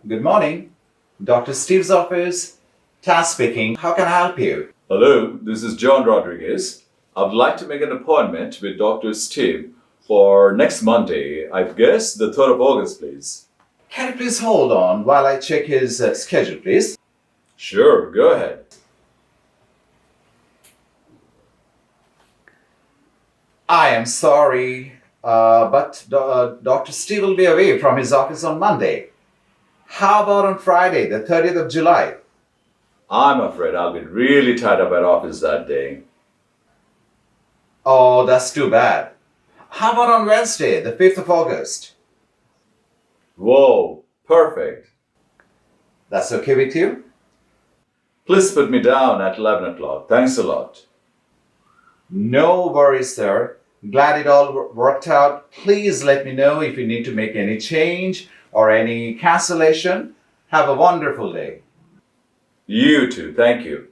Good morning. Dr. Steve's office. Taz speaking. How can I help you? Hello, this is John Rodriguez. I'd like to make an appointment with Dr. Steve for next Monday, I guess the 3rd of August, please. Can you please hold on while I check his schedule, please? Sure, go ahead. I am sorry, but Dr. Steve will be away from his office on Monday. How about on Friday, the 30th of July? I'm afraid I'll be really tied up at office that day. Oh, that's too bad. How about on Wednesday, the 5th of August? Whoa, perfect. That's okay with you? Please put me down at 11 o'clock. Thanks a lot. No worries, sir. Glad it all worked out. Please let me know if you need to make any change or any cancellation. Have a wonderful day. You too, thank you.